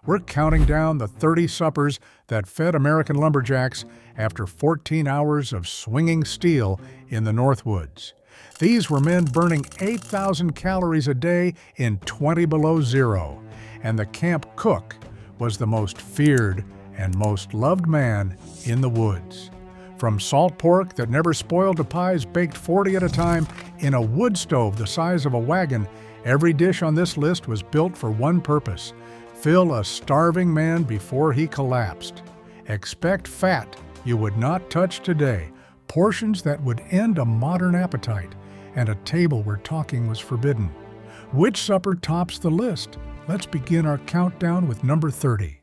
We're counting down the 30 suppers that fed American lumberjacks after 14 hours of swinging steel in the Northwoods. These were men burning 8,000 calories a day in 20 below zero, and the camp cook was the most feared and most loved man in the woods. From salt pork that never spoiled to pies baked 40 at a time in a wood stove the size of a wagon, every dish on this list was built for one purpose: fill a starving man before he collapsed. Expect fat you would not touch today, portions that would end a modern appetite, and a table where talking was forbidden. Which supper tops the list? Let's begin our countdown with number 30.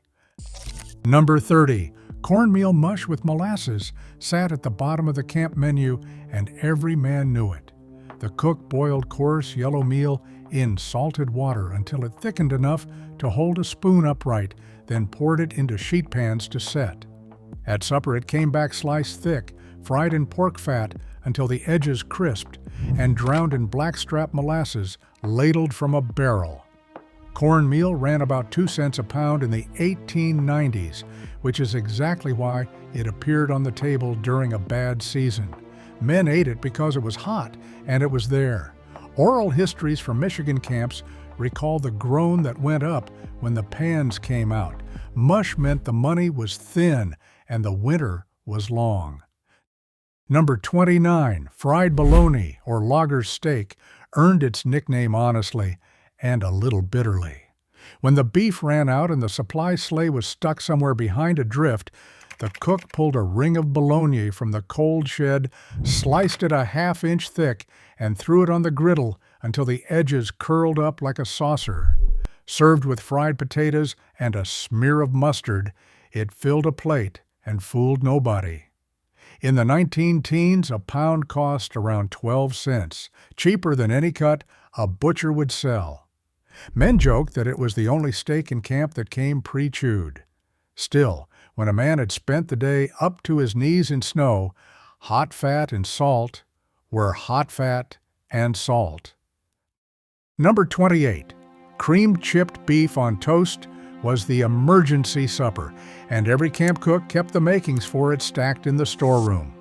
Number 30, cornmeal mush with molasses, sat at the bottom of the camp menu, and every man knew it. The cook boiled coarse yellow meal in salted water until it thickened enough to hold a spoon upright, then poured it into sheet pans to set. At supper it came back sliced thick, fried in pork fat until the edges crisped, and drowned in blackstrap molasses ladled from a barrel. Cornmeal ran about 2 cents a pound in the 1890s, which is exactly why it appeared on the table during a bad season. Men ate it because it was hot and it was there. Oral histories from Michigan camps recall the groan that went up when the pans came out. Mush meant the money was thin and the winter was long. Number 29, fried bologna or logger's steak, earned its nickname honestly and a little bitterly. When the beef ran out and the supply sleigh was stuck somewhere behind a drift, the cook pulled a ring of bologna from the cold shed, sliced it a half-inch thick, and threw it on the griddle until the edges curled up like a saucer. Served with fried potatoes and a smear of mustard, it filled a plate and fooled nobody. In the 19-teens, a pound cost around 12 cents, cheaper than any cut a butcher would sell. Men joked that it was the only steak in camp that came pre-chewed. Still, when a man had spent the day up to his knees in snow, hot fat and salt were hot fat and salt. Number 28, cream chipped beef on toast was the emergency supper, and every camp cook kept the makings for it stacked in the storeroom.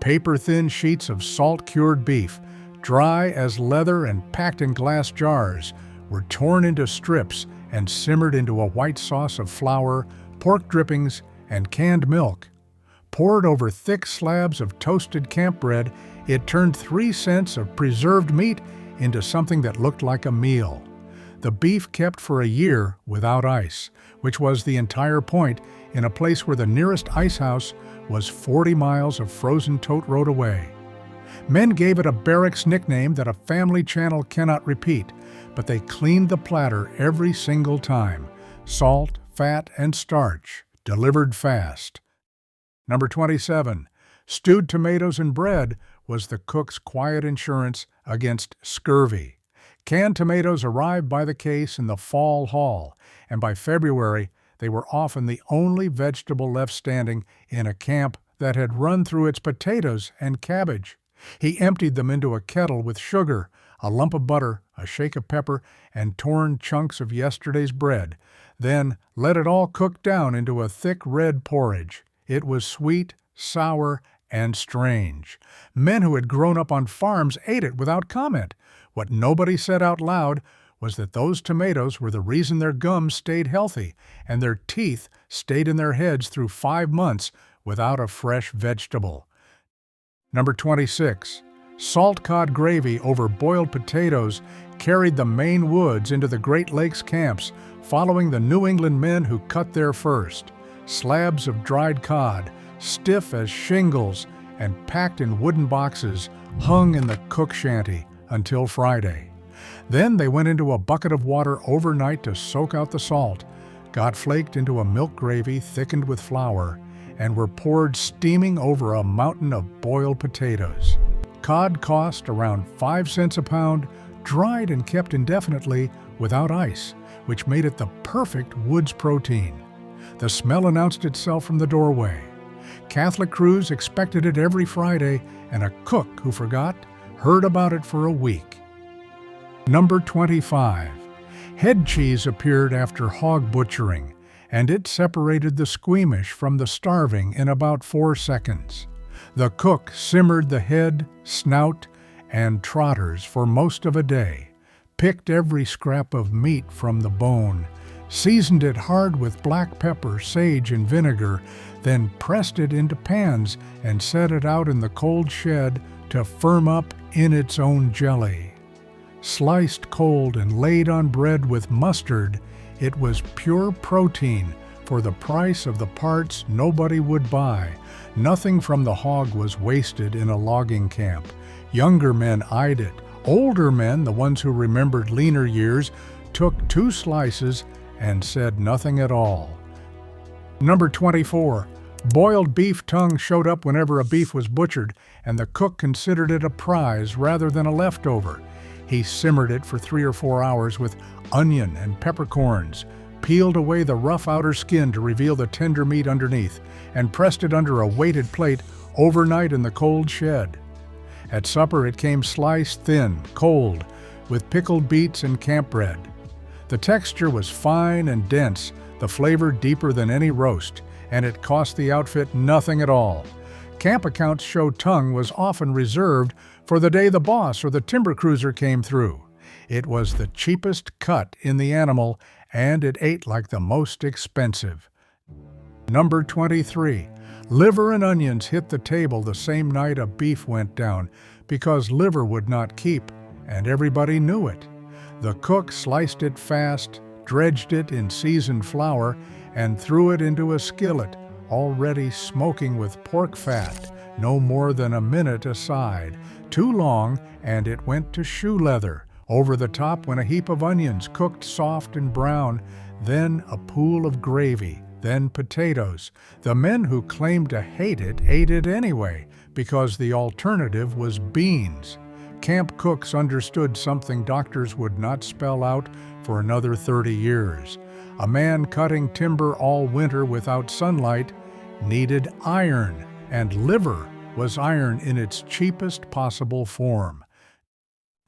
Paper-thin sheets of salt-cured beef, dry as leather and packed in glass jars, were torn into strips and simmered into a white sauce of flour, pork drippings, and canned milk. Poured over thick slabs of toasted camp bread, it turned 3 cents of preserved meat into something that looked like a meal. The beef kept for a year without ice, which was the entire point in a place where the nearest ice house was 40 miles of frozen tote road away. Men gave it a barracks nickname that a family channel cannot repeat, but they cleaned the platter every single time. Salt, fat, and starch, delivered fast. Number 27, stewed tomatoes and bread was the cook's quiet insurance against scurvy. Canned tomatoes arrived by the case in the fall haul, and by February they were often the only vegetable left standing in a camp that had run through its potatoes and cabbage. He emptied them into a kettle with sugar, a lump of butter, a shake of pepper, and torn chunks of yesterday's bread, then let it all cook down into a thick red porridge. It was sweet, sour, and strange. Men who had grown up on farms ate it without comment. What nobody said out loud was that those tomatoes were the reason their gums stayed healthy and their teeth stayed in their heads through 5 months without a fresh vegetable. Number 26, salt cod gravy over boiled potatoes carried the Maine woods into the Great Lakes camps, following the New England men who cut there first. Slabs of dried cod, stiff as shingles and packed in wooden boxes, hung in the cook shanty until Friday. Then they went into a bucket of water overnight to soak out the salt, got flaked into a milk gravy thickened with flour, and were poured steaming over a mountain of boiled potatoes. Cod cost around 5 cents a pound, dried and kept indefinitely without ice, which made it the perfect woods protein. The smell announced itself from the doorway. Catholic crews expected it every Friday, and a cook who forgot heard about it for a week. Number 25. Head cheese appeared after hog butchering. and it separated the squeamish from the starving in about 4 seconds. The cook simmered the head, snout, and trotters for most of a day, picked every scrap of meat from the bone, seasoned it hard with black pepper, sage, and vinegar, then pressed it into pans and set it out in the cold shed to firm up in its own jelly. Sliced cold and laid on bread with mustard, it was pure protein for the price of the parts nobody would buy. Nothing from the hog was wasted in a logging camp. Younger men eyed it. Older men, the ones who remembered leaner years, took 2 slices and said nothing at all. Number 24. Boiled beef tongue showed up whenever a beef was butchered, and the cook considered it a prize rather than a leftover. He simmered it for 3 or 4 hours with onion and peppercorns, peeled away the rough outer skin to reveal the tender meat underneath, and pressed it under a weighted plate overnight in the cold shed. At supper it came sliced thin, cold, with pickled beets and camp bread. The texture was fine and dense, the flavor deeper than any roast, and it cost the outfit nothing at all. Camp accounts show tongue was often reserved for the day the boss or the timber cruiser came through. It was the cheapest cut in the animal, and it ate like the most expensive. Number 23. Liver and onions hit the table the same night a beef went down, because liver would not keep, and everybody knew it. The cook sliced it fast, dredged it in seasoned flour, and threw it into a skillet, already smoking with pork fat, no more than a minute aside. Too long, and it went to shoe leather. Over the top went a heap of onions cooked soft and brown, then a pool of gravy, then potatoes. The men who claimed to hate it ate it anyway, because the alternative was beans. Camp cooks understood something doctors would not spell out for another 30 years. A man cutting timber all winter without sunlight needed iron, and liver was iron in its cheapest possible form.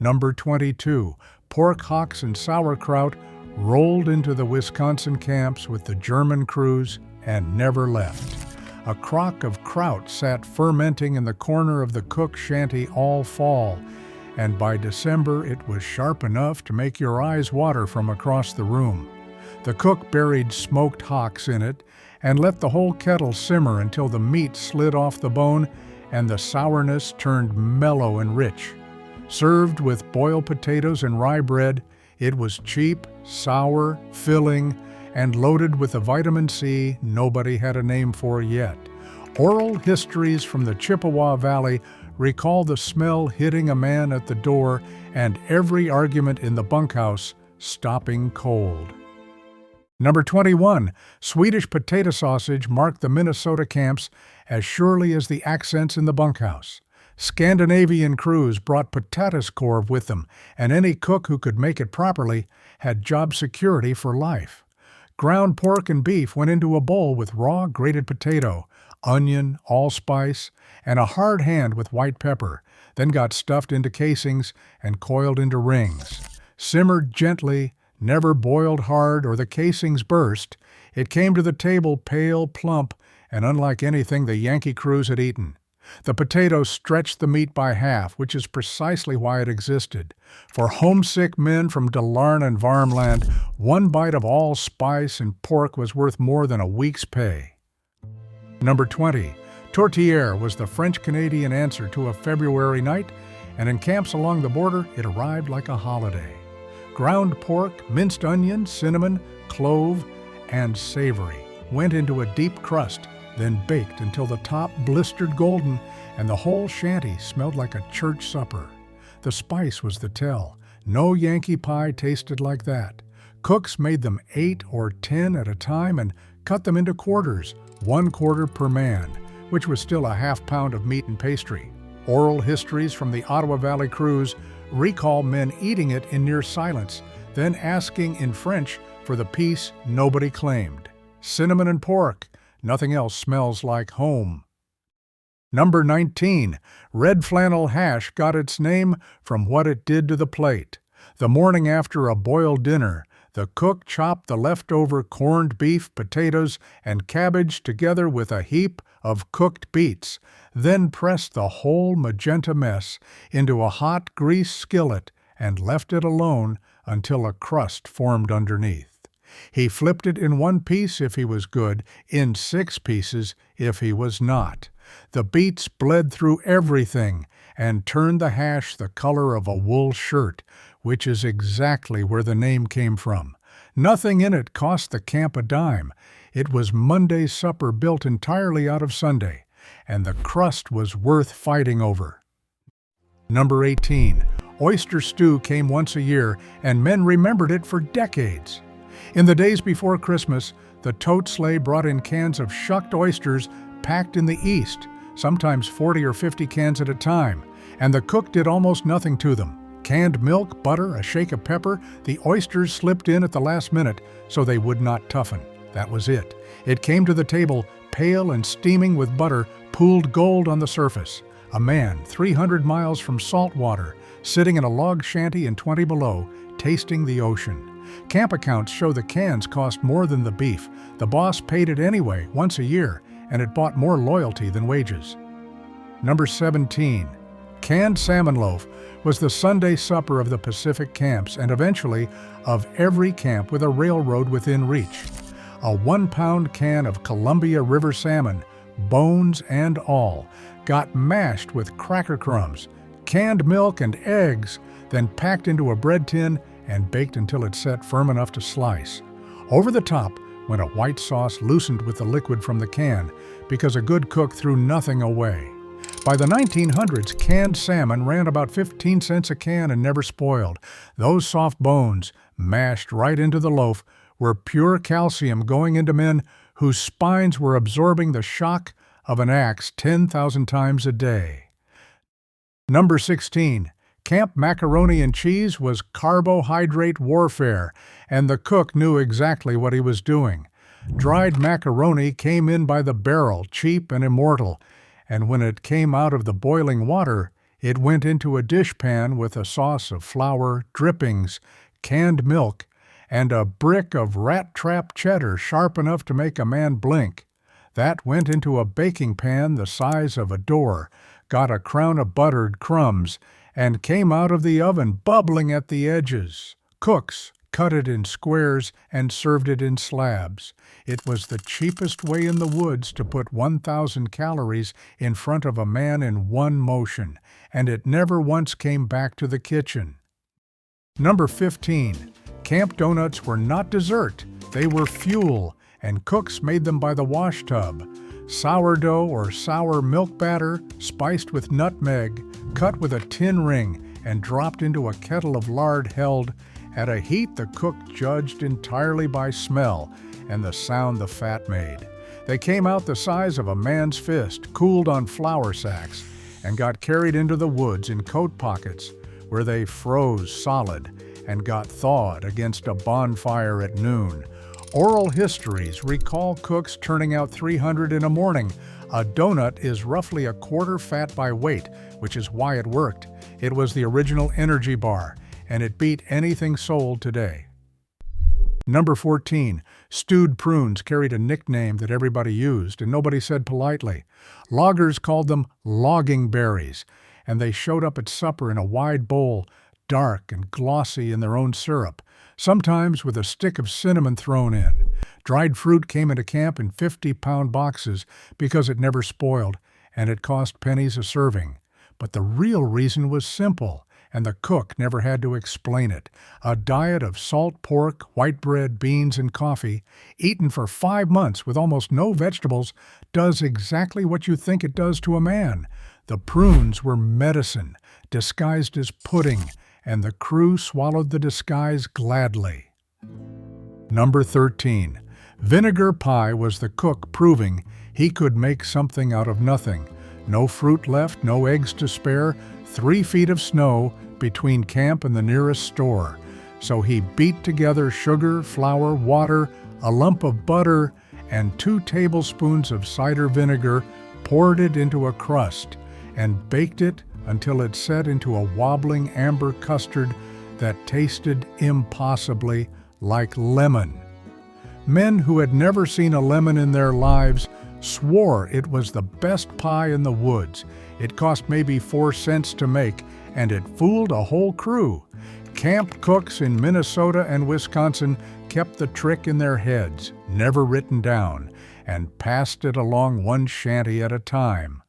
Number 22. Pork hocks and sauerkraut rolled into the Wisconsin camps with the German crews and never left. A crock of kraut sat fermenting in the corner of the cook's shanty all fall, and by December it was sharp enough to make your eyes water from across the room. The cook buried smoked hocks in it and let the whole kettle simmer until the meat slid off the bone and the sourness turned mellow and rich. Served with boiled potatoes and rye bread, it was cheap, sour, filling, and loaded with the vitamin C nobody had a name for yet. Oral histories from the Chippewa Valley recall the smell hitting a man at the door and every argument in the bunkhouse stopping cold. Number 21. Swedish potato sausage marked the Minnesota camps as surely as the accents in the bunkhouse. Scandinavian crews brought potatiskorv with them, and any cook who could make it properly had job security for life. Ground pork and beef went into a bowl with raw grated potato, onion, allspice, and a hard hand with white pepper, then got stuffed into casings and coiled into rings. Simmered gently, never boiled hard or the casings burst, it came to the table pale, plump, and unlike anything the Yankee crews had eaten. The potatoes stretched the meat by half, which is precisely why it existed. For homesick men from Delarn and Varmland, one bite of allspice and pork was worth more than a week's pay. Number 20. Tourtière was the French-Canadian answer to a February night, and in camps along the border, it arrived like a holiday. Ground pork, minced onion, cinnamon, clove, and savory went into a deep crust, then baked until the top blistered golden and the whole shanty smelled like a church supper. The spice was the tell. No Yankee pie tasted like that. Cooks made them 8 or 10 at a time and cut them into quarters, 1 quarter per man, which was still a half pound of meat and pastry. Oral histories from the Ottawa Valley cruise recall men eating it in near silence, then asking in French for the piece nobody claimed. Cinnamon and pork. Nothing else smells like home. Number 19. Red flannel hash got its name from what it did to the plate. The morning after a boiled dinner, The cook chopped the leftover corned beef, potatoes, and cabbage together with a heap of cooked beets, then pressed the whole magenta mess into a hot grease skillet and left it alone until a crust formed underneath. He flipped it in one piece if he was good, in 6 pieces if he was not. The beets bled through everything and turned the hash the color of a wool shirt, which is exactly where the name came from. Nothing in it cost the camp a dime. It was Monday's supper built entirely out of Sunday, and the crust was worth fighting over. Number 18. Oyster stew came once a year, and men remembered it for decades. In the days before Christmas, the tote sleigh brought in cans of shucked oysters packed in the east, sometimes 40 or 50 cans at a time, and the cook did almost nothing to them. Canned milk, butter, a shake of pepper, the oysters slipped in at the last minute so they would not toughen. That was it. It came to the table, pale and steaming with butter, pooled gold on the surface. A man 300 miles from salt water, sitting in a log shanty in 20 below, tasting the ocean. Camp accounts show the cans cost more than the beef. The boss paid it anyway, once a year, and it bought more loyalty than wages. Number 17. Canned salmon loaf was the Sunday supper of the Pacific camps and eventually of every camp with a railroad within reach. A 1-pound can of Columbia River salmon, bones and all, got mashed with cracker crumbs, canned milk and eggs, then packed into a bread tin and baked until it set firm enough to slice. Over the top went a white sauce loosened with the liquid from the can, because a good cook threw nothing away. By the 1900s, canned salmon ran about 15 cents a can and never spoiled. Those soft bones, mashed right into the loaf, were pure calcium going into men whose spines were absorbing the shock of an axe 10,000 times a day. Number 16. Camp macaroni and cheese was carbohydrate warfare, and the cook knew exactly what he was doing. Dried macaroni came in by the barrel, cheap and immortal, and when it came out of the boiling water, it went into a dishpan with a sauce of flour, drippings, canned milk, and a brick of rat-trap cheddar sharp enough to make a man blink. That went into a baking pan the size of a door, got a crown of buttered crumbs, and came out of the oven bubbling at the edges. Cooks cut it in squares and served it in slabs. It was the cheapest way in the woods to put 1,000 calories in front of a man in one motion, and it never once came back to the kitchen. Number 15. Camp donuts were not dessert, they were fuel, and cooks made them by the wash tub. Sourdough or sour milk batter, spiced with nutmeg, cut with a tin ring, and dropped into a kettle of lard held at a heat the cook judged entirely by smell and the sound the fat made. They came out the size of a man's fist, cooled on flour sacks, and got carried into the woods in coat pockets, where they froze solid and got thawed against a bonfire at noon. Oral histories recall cooks turning out 300 in a morning. A donut is roughly a quarter fat by weight, which is why it worked. It was the original energy bar, and it beat anything sold today. Number 14. Stewed prunes carried a nickname that everybody used, and nobody said politely. Loggers called them logging berries, and they showed up at supper in a wide bowl, dark and glossy in their own syrup, sometimes with a stick of cinnamon thrown in. Dried fruit came into camp in 50-pound boxes because it never spoiled, and it cost pennies a serving. But the real reason was simple, and the cook never had to explain it. A diet of salt pork, white bread, beans, and coffee, eaten for 5 months with almost no vegetables, does exactly what you think it does to a man. The prunes were medicine, disguised as pudding, and the crew swallowed the disguise gladly. Number 13. Vinegar pie was the cook proving he could make something out of nothing. No fruit left, no eggs to spare, 3 feet of snow between camp and the nearest store. So he beat together sugar, flour, water, a lump of butter, and 2 tablespoons of cider vinegar, poured it into a crust, and baked it until it set into a wobbling amber custard that tasted impossibly like lemon. Men who had never seen a lemon in their lives swore it was the best pie in the woods. It cost maybe 4 cents to make, and it fooled a whole crew. Camp cooks in Minnesota and Wisconsin kept the trick in their heads, never written down, and passed it along one shanty at a time.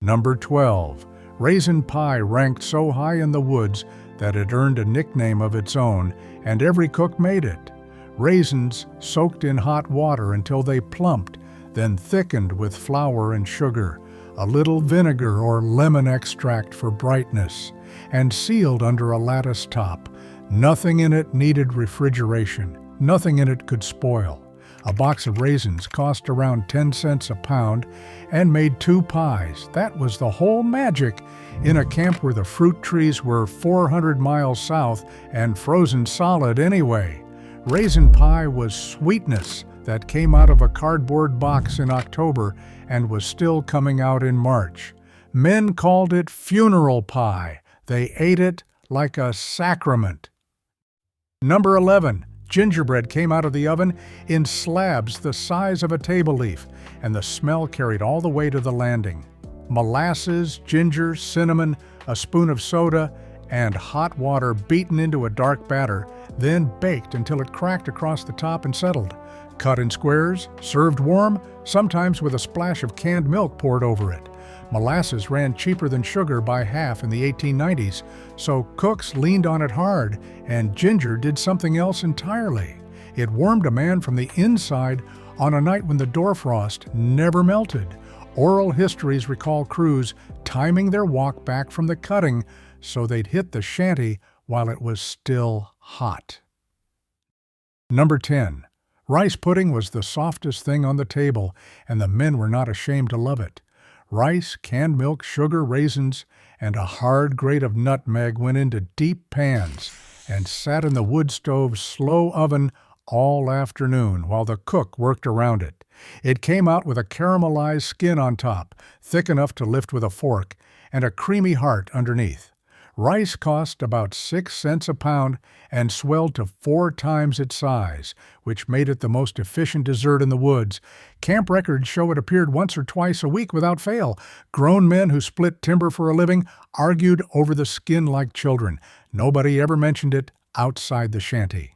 Number 12. Raisin pie ranked so high in the woods that it earned a nickname of its own, and every cook made it. Raisins soaked in hot water until they plumped, then thickened with flour and sugar, a little vinegar or lemon extract for brightness, and sealed under a lattice top. Nothing in it needed refrigeration. Nothing in it could spoil. A box of raisins cost around 10 cents a pound and made 2 pies. That was the whole magic in a camp where the fruit trees were 400 miles south and frozen solid anyway. Raisin pie was sweetness that came out of a cardboard box in October and was still coming out in March. Men called it funeral pie. They ate it like a sacrament. Number 11. Gingerbread came out of the oven in slabs the size of a table leaf, and the smell carried all the way to the landing. Molasses, ginger, cinnamon, a spoon of soda, and hot water beaten into a dark batter, then baked until it cracked across the top and settled. Cut in squares, served warm, sometimes with a splash of canned milk poured over it. Molasses ran cheaper than sugar by half in the 1890s, so cooks leaned on it hard, and ginger did something else entirely. It warmed a man from the inside on a night when the doorfrost never melted. Oral histories recall crews timing their walk back from the cutting so they'd hit the shanty while it was still hot. Number 10. Rice pudding was the softest thing on the table, and the men were not ashamed to love it. Rice, canned milk, sugar, raisins, and a hard grate of nutmeg went into deep pans and sat in the wood stove's slow oven all afternoon while the cook worked around it. It came out with a caramelized skin on top, thick enough to lift with a fork, and a creamy heart underneath. Rice cost about 6 cents a pound and swelled to 4 times its size, which made it the most efficient dessert in the woods. Camp records show it appeared once or twice a week without fail. Grown men who split timber for a living argued over the skin like children. Nobody ever mentioned it outside the shanty.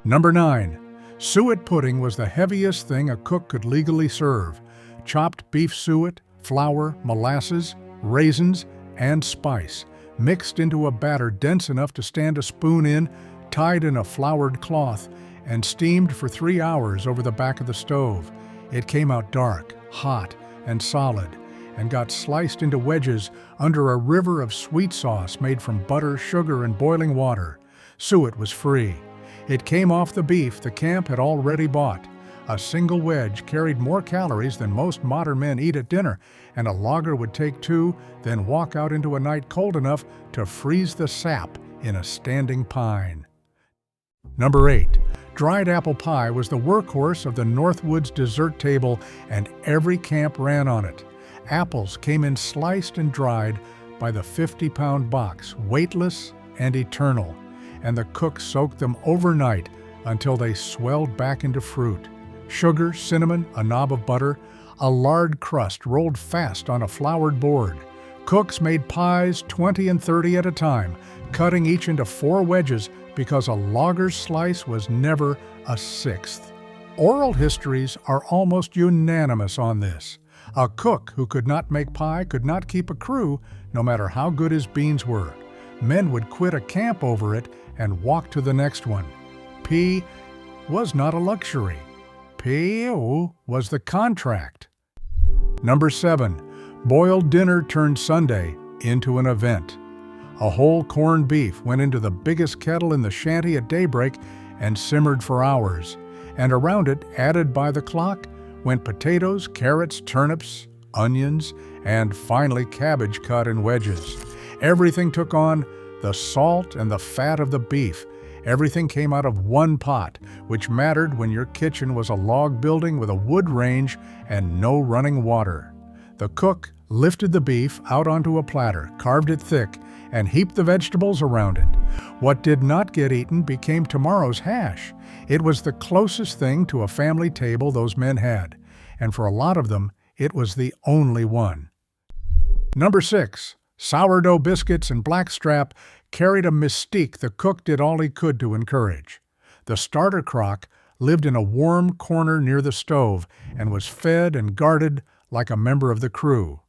Number 9. Suet pudding was the heaviest thing a cook could legally serve. Chopped beef suet, flour, molasses, raisins, and spice, mixed into a batter dense enough to stand a spoon in, tied in a floured cloth, and steamed for 3 hours over the back of the stove. It came out dark, hot, and solid, and got sliced into wedges under a river of sweet sauce made from butter, sugar, and boiling water. Suet was free. It came off the beef the camp had already bought. A single wedge carried more calories than most modern men eat at dinner, and a logger would take 2, then walk out into a night cold enough to freeze the sap in a standing pine. Number 8. Dried apple pie was the workhorse of the Northwoods dessert table, and every camp ran on it. Apples came in sliced and dried by the 50-pound box, weightless and eternal, and the cook soaked them overnight until they swelled back into fruit. Sugar, cinnamon, a knob of butter, a lard crust rolled fast on a floured board. Cooks made pies 20 and 30 at a time, cutting each into 4 wedges because a logger's slice was never a 6th. Oral histories are almost unanimous on this. A cook who could not make pie could not keep a crew, no matter how good his beans were. Men would quit a camp over it and walk to the next one. P was not a luxury. P was the contract. Number 7. Boiled dinner turned Sunday into an event. A whole corned beef went into the biggest kettle in the shanty at daybreak and simmered for hours, and around it, added by the clock, went potatoes, carrots, turnips, onions, and finally cabbage cut in wedges. Everything took on the salt and the fat of the beef. Everything came out of one pot, which mattered when your kitchen was a log building with a wood range and no running water. The cook lifted the beef out onto a platter, carved it thick, and heaped the vegetables around it. What did not get eaten became tomorrow's hash. It was the closest thing to a family table those men had, and for a lot of them, it was the only one. Number 6. Sourdough biscuits and blackstrap carried a mystique the cook did all he could to encourage. The starter crock lived in a warm corner near the stove and was fed and guarded like a member of the crew.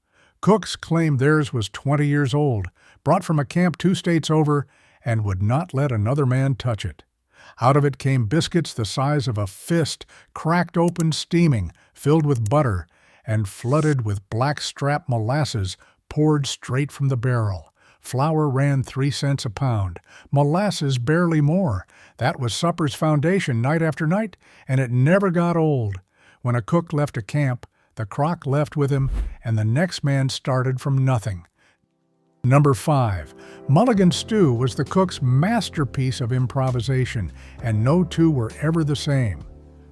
Cooks claimed theirs was 20 years old, brought from a camp 2 states over, and would not let another man touch it. Out of it came biscuits the size of a fist, cracked open steaming, filled with butter, and flooded with blackstrap molasses poured straight from the barrel. Flour ran 3 cents a pound, molasses barely more. That was supper's foundation night after night, and it never got old. When a cook left a camp, the crock left with him, and the next man started from nothing. Number 5. Mulligan stew was the cook's masterpiece of improvisation, and no two were ever the same.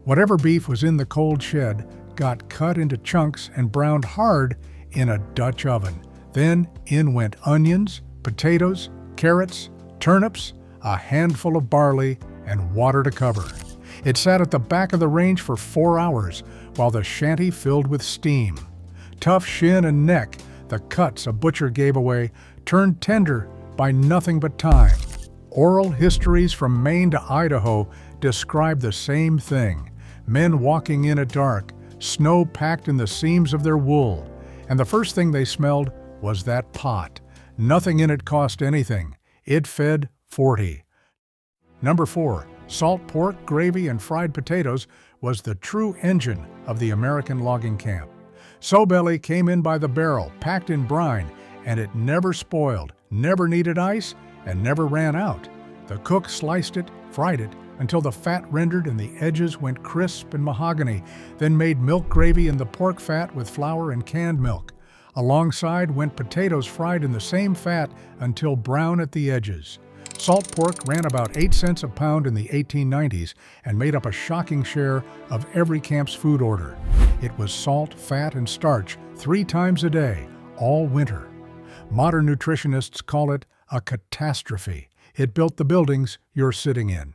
Whatever beef was in the cold shed got cut into chunks and browned hard in a Dutch oven. Then in went onions, potatoes, carrots, turnips, a handful of barley, and water to cover. It sat at the back of the range for 4 hours while the shanty filled with steam. Tough shin and neck, the cuts a butcher gave away, turned tender by nothing but time. Oral histories from Maine to Idaho describe the same thing. Men walking in at dark, snow packed in the seams of their wool, and the first thing they smelled was that pot. Nothing in it cost anything. It fed 40. Number 4. Salt pork, gravy, and fried potatoes was the true engine of the American logging camp. Sobelly came in by the barrel, packed in brine, and it never spoiled, never needed ice, and never ran out. The cook sliced it, fried it, until the fat rendered and the edges went crisp and mahogany, then made milk gravy in the pork fat with flour and canned milk. Alongside went potatoes fried in the same fat until brown at the edges. Salt pork ran about 8 cents a pound in the 1890s and made up a shocking share of every camp's food order. It was salt, fat, and starch 3 times a day, all winter. Modern nutritionists call it a catastrophe. It built the buildings you're sitting in.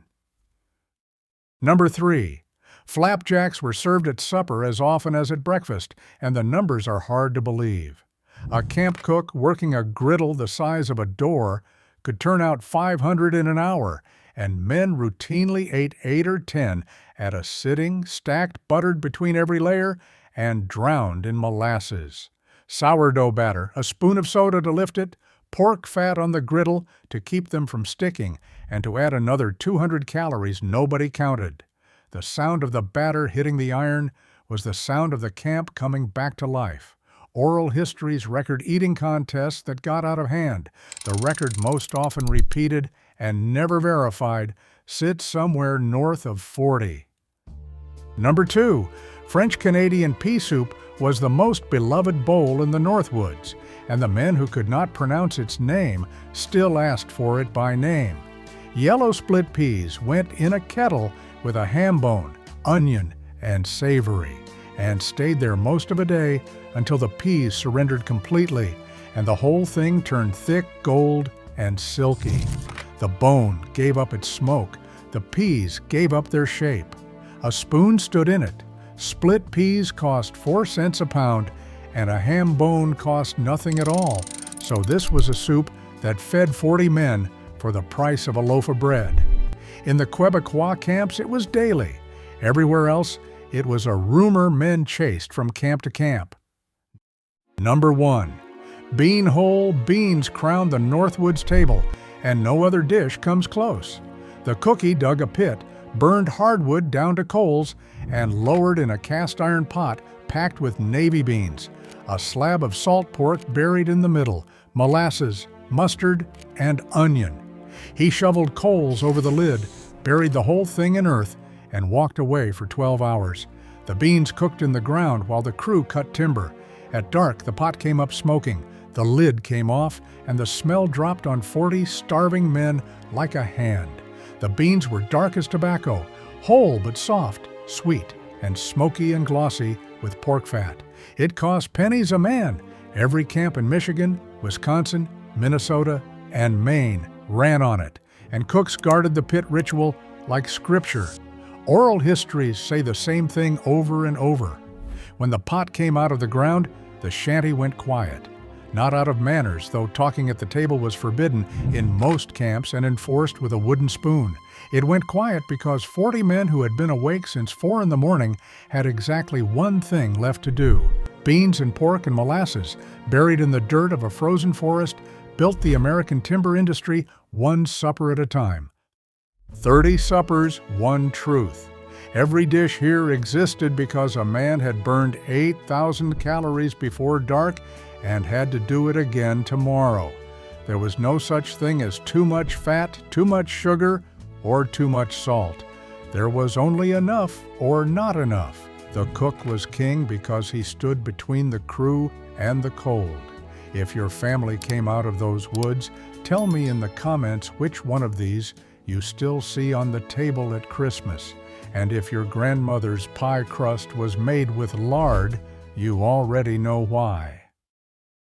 Number 3. Flapjacks were served at supper as often as at breakfast, and the numbers are hard to believe. A camp cook working a griddle the size of a door could turn out 500 in an hour, and men routinely ate 8 or 10 at a sitting, stacked buttered between every layer, and drowned in molasses. Sourdough batter, a spoon of soda to lift it, pork fat on the griddle to keep them from sticking, and to add another 200 calories nobody counted. The sound of the batter hitting the iron was the sound of the camp coming back to life. Oral histories record eating contests that got out of hand. The record most often repeated and never verified sits somewhere north of 40. Number 2. French-Canadian pea soup was the most beloved bowl in the Northwoods, and the men who could not pronounce its name still asked for it by name. Yellow split peas went in a kettle with a ham bone, onion, and savory, and stayed there most of a day until the peas surrendered completely and the whole thing turned thick gold and silky. The bone gave up its smoke, the peas gave up their shape. A spoon stood in it. Split peas cost 4 cents a pound, and a ham bone cost nothing at all, so this was a soup that fed 40 men for the price of a loaf of bread. In the Quebecois camps, it was daily. Everywhere else, it was a rumor men chased from camp to camp. Number 1. Beanhole beans crowned the Northwoods table, and no other dish comes close. The cookie dug a pit, burned hardwood down to coals, and lowered in a cast iron pot packed with navy beans, a slab of salt pork buried in the middle, molasses, mustard, and onion. He shoveled coals over the lid, buried the whole thing in earth, and walked away for 12 hours. The beans cooked in the ground while the crew cut timber. At dark, the pot came up smoking, the lid came off, and the smell dropped on 40 starving men like a hand. The beans were dark as tobacco, whole but soft, sweet, and smoky and glossy with pork fat. It cost pennies a man. Every camp in Michigan, Wisconsin, Minnesota, and Maine ran on it, and cooks guarded the pit ritual like scripture. Oral histories say the same thing over and over. When the pot came out of the ground, the shanty went quiet. Not out of manners, though talking at the table was forbidden in most camps and enforced with a wooden spoon. It went quiet because 40 men who had been awake since 4 in the morning had exactly one thing left to do. Beans and pork and molasses, buried in the dirt of a frozen forest, built the American timber industry one supper at a time. 30 suppers, one truth. Every dish here existed because a man had burned 8,000 calories before dark and had to do it again tomorrow. There was no such thing as too much fat, too much sugar, or too much salt. There was only enough or not enough. The cook was king because he stood between the crew and the cold. If your family came out of those woods, tell me in the comments which one of these you still see on the table at Christmas. And if your grandmother's pie crust was made with lard, you already know why.